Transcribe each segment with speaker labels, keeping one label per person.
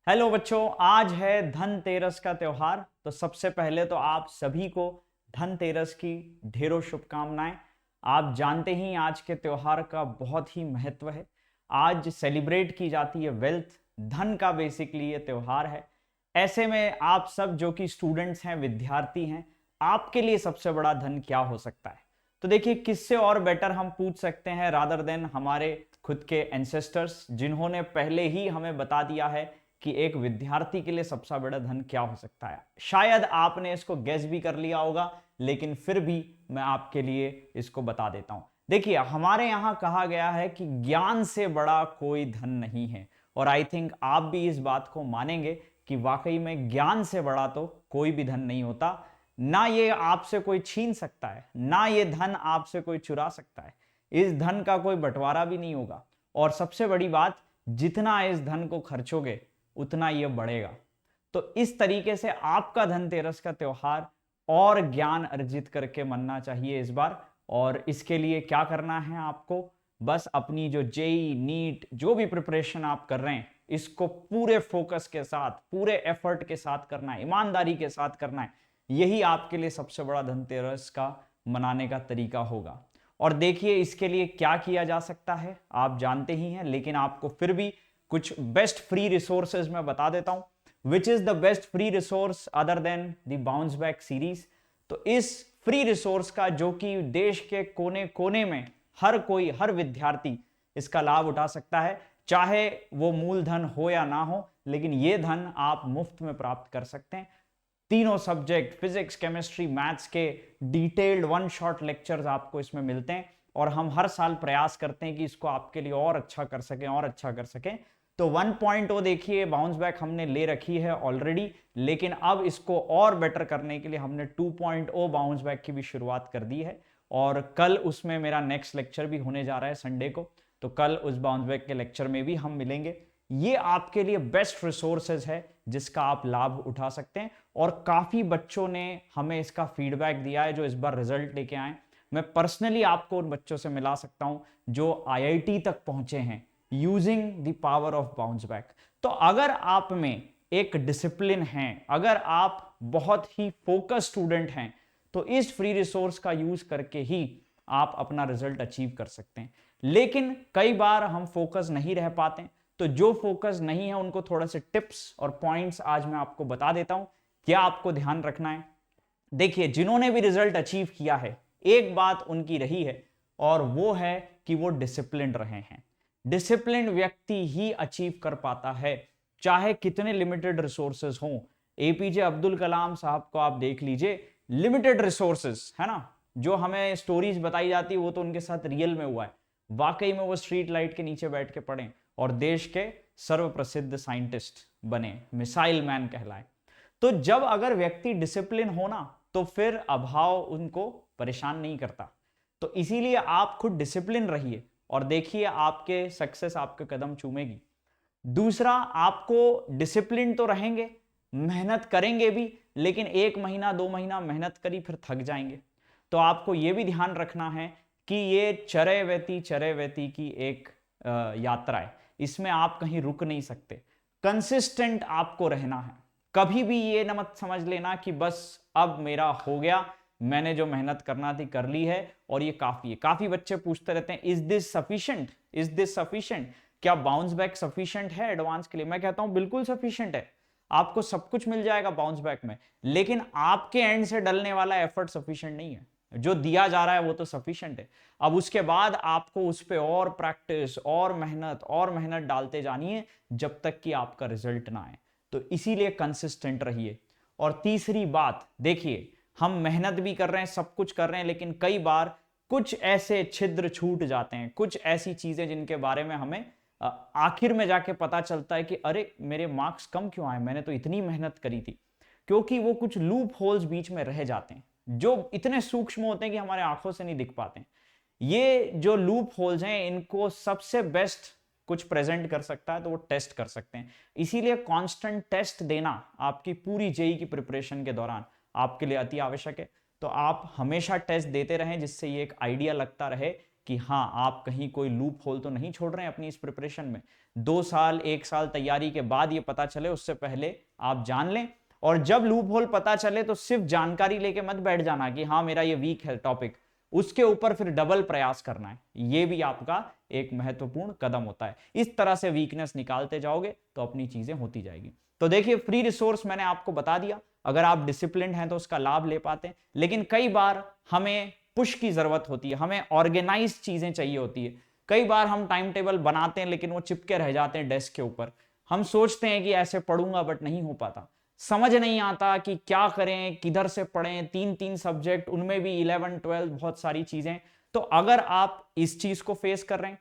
Speaker 1: Hello बच्चों, आज है धनतेरस का त्योहार। तो सबसे पहले तो आप सभी को धनतेरस की ढेरों शुभकामनाएं। आप जानते ही आज के त्योहार का बहुत ही महत्व है। आज सेलिब्रेट की जाती है वेल्थ, धन का बेसिकली ये त्योहार है। ऐसे में आप सब जो कि स्टूडेंट्स हैं, विद्यार्थी हैं, आपके लिए सबसे बड़ा धन क्या हो सकता है? तो देखिए, किससे और बेटर हम पूछ सकते हैं रादर देन हमारे खुद के एंसेस्टर्स, जिन्होंने पहले ही हमें बता दिया है कि एक विद्यार्थी के लिए सबसे बड़ा धन क्या हो सकता है। शायद आपने इसको गेस भी कर लिया होगा, लेकिन फिर भी मैं आपके लिए इसको बता देता हूं। देखिए, हमारे यहां कहा गया है कि ज्ञान से बड़ा कोई धन नहीं है, और आई थिंक आप भी इस बात को मानेंगे कि वाकई में ज्ञान से बड़ा तो कोई भी धन नहीं होता। ना ये आपसे कोई छीन सकता है, ना ये धन आपसे कोई चुरा सकता है। इस धन का कोई बंटवारा भी नहीं होगा, और सबसे बड़ी बात, जितना इस धन को खर्चोगे उतना यह बढ़ेगा। तो इस तरीके से आपका धनतेरस का त्योहार और ज्ञान अर्जित करके मनना चाहिए इस बार। और इसके लिए क्या करना है आपको? बस अपनी जो जेई नीट जो भी प्रिपरेशन आप कर रहे हैं, इसको पूरे फोकस के साथ, पूरे एफर्ट के साथ करना है, ईमानदारी के साथ करना है। यही आपके लिए सबसे बड़ा धनतेरस का मनाने का तरीका होगा। और देखिए, इसके लिए क्या किया जा सकता है आप जानते ही हैं, लेकिन आपको फिर भी कुछ बेस्ट फ्री रिसोर्सेज मैं बता देता हूं। Which is the best free resource other than the bounce back series? तो इस फ्री रिसोर्स का, जो कि देश के कोने कोने में हर कोई, हर विद्यार्थी इसका लाभ उठा सकता है, चाहे वो मूलधन हो या ना हो, लेकिन ये धन आप मुफ्त में प्राप्त कर सकते हैं। तीनों सब्जेक्ट, फिजिक्स, केमिस्ट्री, मैथ्स के डिटेल्ड वन शॉट लेक्चर्स आपको इसमें मिलते हैं, और हम हर साल प्रयास करते हैं कि इसको आपके लिए और अच्छा कर सकें, और अच्छा कर सकें। तो 1.0 देखिए बाउंस बैक हमने ले रखी है ऑलरेडी, लेकिन अब इसको और बेटर करने के लिए हमने 2.0 बाउंस बैक की भी शुरुआत कर दी है। और कल उसमें मेरा नेक्स्ट लेक्चर भी होने जा रहा है संडे को, तो कल उस बाउंस बैक के लेक्चर में भी हम मिलेंगे। ये आपके लिए बेस्ट रिसोर्सेज है जिसका आप लाभ उठा सकते हैं। और काफी बच्चों ने हमें इसका फीडबैक दिया है जो इस बार रिजल्ट लेके आए। मैं पर्सनली आपको उन बच्चों से मिला सकता हूं जो आईआईटी तक पहुंचे हैं using the power of bounce back. तो अगर आप में एक डिसिप्लिन है, अगर आप बहुत ही फोकस स्टूडेंट हैं, तो इस फ्री रिसोर्स का यूज करके ही आप अपना रिजल्ट अचीव कर सकते हैं। लेकिन कई बार हम फोकस नहीं रह पाते, तो जो फोकस नहीं है उनको थोड़ा से टिप्स और पॉइंट्स आज मैं आपको बता देता हूं। क्या आपको ध्यान रखना है? देखिए, जिन्होंने भी रिजल्ट अचीव किया है, एक बात उनकी रही है, और वो है कि वो डिसिप्लिन रहे हैं। डिसिप्लिन व्यक्ति ही अचीव कर पाता है, चाहे कितने लिमिटेड रिसोर्सेज हों। एपीजे अब्दुल कलाम साहब को आप देख लीजिए, लिमिटेड रिसोर्सेज है ना, जो हमें स्टोरीज बताई जाती है वो तो उनके साथ रियल में हुआ है। वाकई में वो स्ट्रीट लाइट के नीचे बैठ के पढ़े और देश के सर्व प्रसिद्ध साइंटिस्ट बने, मिसाइल मैन कहलाए। तो जब अगर व्यक्ति डिसिप्लिन हो ना, तो फिर अभाव उनको परेशान नहीं करता। तो इसीलिए आप खुद डिसिप्लिन रहिए, और देखिए आपके सक्सेस आपके कदम चूमेगी। दूसरा, आपको डिसिप्लिन तो रहेंगे, मेहनत करेंगे भी, लेकिन 1 महीना 2 महीना मेहनत करी फिर थक जाएंगे। तो आपको यह भी ध्यान रखना है कि ये चरैवेती की एक यात्रा है, इसमें आप कहीं रुक नहीं सकते। कंसिस्टेंट आपको रहना है। कभी भी ये न मत समझ लेना कि बस अब मेरा हो गया, मैंने जो मेहनत करना थी कर ली है और ये काफी है। काफी बच्चे पूछते रहते हैं, is this sufficient, is this sufficient, क्या बाउंस बैक सफिशिएंट है एडवांस के लिए? मैं कहता हूं बिल्कुल सफिशिएंट है। आपको सब कुछ मिल जाएगा बाउंस बैक में, लेकिन आपके एंड से डलने वाला एफर्ट सफिशिएंट नहीं है। जो दिया जा रहा है वो तो सफिशिएंट है। अब उसके बाद आपको उस पर और प्रैक्टिस और मेहनत डालते जानी है, जब तक कि आपका रिजल्ट ना आए। तो इसीलिए कंसिस्टेंट रहिए। और तीसरी बात, देखिए, हम मेहनत भी कर रहे हैं, सब कुछ कर रहे हैं, लेकिन कई बार कुछ ऐसे छिद्र छूट जाते हैं, कुछ ऐसी चीजें जिनके बारे में हमें आखिर में जाके पता चलता है कि अरे मेरे मार्क्स कम क्यों आए, मैंने तो इतनी मेहनत करी थी। क्योंकि वो कुछ लूप होल्स बीच में रह जाते हैं, जो इतने सूक्ष्म होते हैं कि हमारे आंखों से नहीं दिख पाते। ये जो लूप होल्स हैं, इनको सबसे बेस्ट कुछ प्रेजेंट कर सकता है तो वो टेस्ट कर सकते हैं। इसीलिए कांस्टेंट टेस्ट देना आपकी पूरी जेई की प्रिपरेशन के दौरान आपके लिए अति आवश्यक है। तो आप हमेशा टेस्ट देते रहें, जिससे ये एक आइडिया लगता रहे कि हाँ आप कहीं कोई लूप होल तो नहीं छोड़ रहे हैं अपनी इस प्रिपरेशन में। 2 साल 1 साल तैयारी के बाद ये पता चले, उससे पहले आप जान लें। और जब लूप होल पता चले तो सिर्फ जानकारी लेके मत बैठ जाना कि हाँ मेरा ये वीक है टॉपिक, उसके ऊपर फिर डबल प्रयास करना है। ये भी आपका एक महत्वपूर्ण कदम होता है। इस तरह से वीकनेस निकालते जाओगे तो अपनी चीजें होती जाएगी। तो देखिए फ्री रिसोर्स मैंने आपको बता दिया, अगर आप डिसिप्लिन हैं तो उसका लाभ ले पाते हैं। लेकिन कई बार हमें पुश की जरूरत होती है, हमें ऑर्गेनाइज चीजें चाहिए होती है। कई बार हम टाइम टेबल बनाते हैं लेकिन वो चिपके रह जाते हैं डेस्क के ऊपर। हम सोचते हैं कि ऐसे पढ़ूंगा बट नहीं हो पाता, समझ नहीं आता कि क्या करें, किधर से पढ़ें, 3 सब्जेक्ट, उनमें भी 11 12 बहुत सारी चीजें। तो अगर आप इस चीज को फेस कर रहे हैं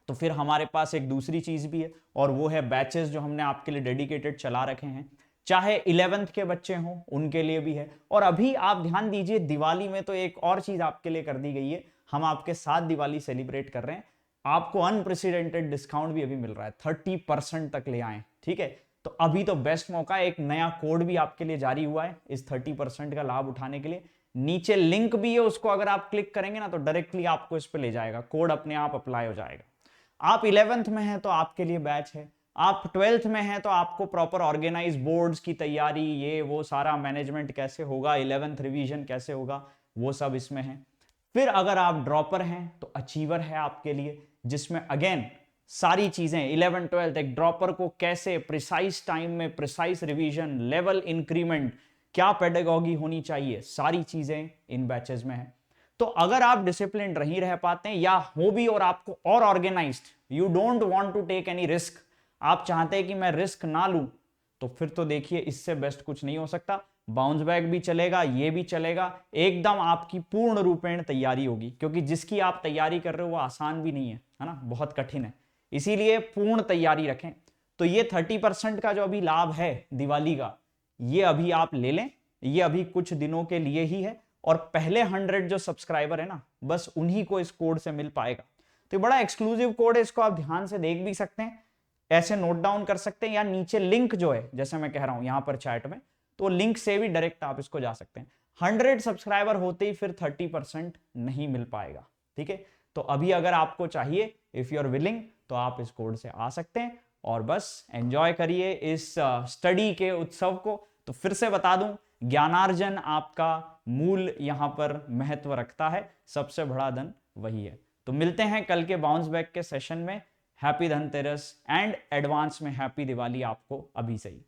Speaker 1: तो फिर हमारे पास एक दूसरी चीज भी है, और वो है बैचेस जो हमने आपके लिए डेडिकेटेड चला रखे हैं। चाहे 11th के बच्चे हों उनके लिए भी है। और अभी आप ध्यान दीजिए, दिवाली में तो एक और चीज आपके लिए कर दी गई है, हम आपके साथ दिवाली सेलिब्रेट कर रहे हैं। आपको अनप्रेसिडेंटेड डिस्काउंट भी अभी मिल रहा है, 30% तक ले आए, ठीक है। तो अभी तो बेस्ट मौका है, एक नया कोड भी आपके लिए जारी हुआ है इस 30% का लाभ उठाने के लिए। नीचे लिंक भी है, उसको अगर आप क्लिक करेंगे ना तो डायरेक्टली आपको इस पे ले जाएगा, कोड अपने आप अप्लाई हो जाएगा। आप 11th में हैं तो आपके लिए बैच है, आप 12th में हैं तो आपको प्रॉपर ऑर्गेनाइज बोर्ड्स की तैयारी, ये वो सारा मैनेजमेंट कैसे होगा, 11th रिवीजन कैसे होगा, वो सब इसमें है। फिर अगर आप ड्रॉपर हैं तो अचीवर है आपके लिए, जिसमें अगेन सारी चीजें 11 12 एक ड्रॉपर को कैसे प्रिसाइज टाइम में प्रिसाइज रिवीजन, लेवल इंक्रीमेंट, क्या पेडागॉजी होनी चाहिए, सारी चीजें इन बैचेस में है। तो अगर आप डिसिप्लिन नहीं रह पाते हैं या हो भी और आपको और organised, you don't want to take any risk, आप चाहते हैं कि मैं रिस्क ना लूं, तो फिर तो देखिए इससे बेस्ट कुछ नहीं हो सकता। बाउंस बैक भी चलेगा, ये भी चलेगा, एकदम आपकी पूर्ण रूपेण तैयारी होगी। क्योंकि जिसकी आप तैयारी कर रहे हो वो आसान भी नहीं है ना, बहुत कठिन है। इसीलिए पूर्ण तैयारी रखें। तो ये 30% का जो अभी लाभ है दिवाली का, ये अभी आप ले लें, ये अभी कुछ दिनों के लिए ही है। और पहले 100 जो सब्सक्राइबर है ना, बस उन्हीं को इस कोड से मिल पाएगा। तो बड़ा एक्सक्लूसिव कोड है, इसको आप ध्यान से देख भी सकते हैं, ऐसे नोट डाउन कर सकते हैं, या नीचे लिंक जो है जैसे मैं कह रहा हूं यहां पर चैट में, तो लिंक से भी डायरेक्ट आप इसको जा सकते हैं। 100 सब्सक्राइबर होते ही फिर 30% नहीं मिल पाएगा, ठीक है। तो अभी अगर आपको चाहिए, इफ यू आर विलिंग, तो आप इस कोड से आ सकते हैं और बस एंजॉय करिए इस स्टडी के उत्सव को। तो फिर से बता दूं, ज्ञानार्जन आपका मूल यहां पर महत्व रखता है, सबसे बड़ा धन वही है। तो मिलते हैं कल के बाउंस बैक के सेशन में। हैप्पी धनतेरस एंड एडवांस में हैप्पी दिवाली आपको अभी से ही।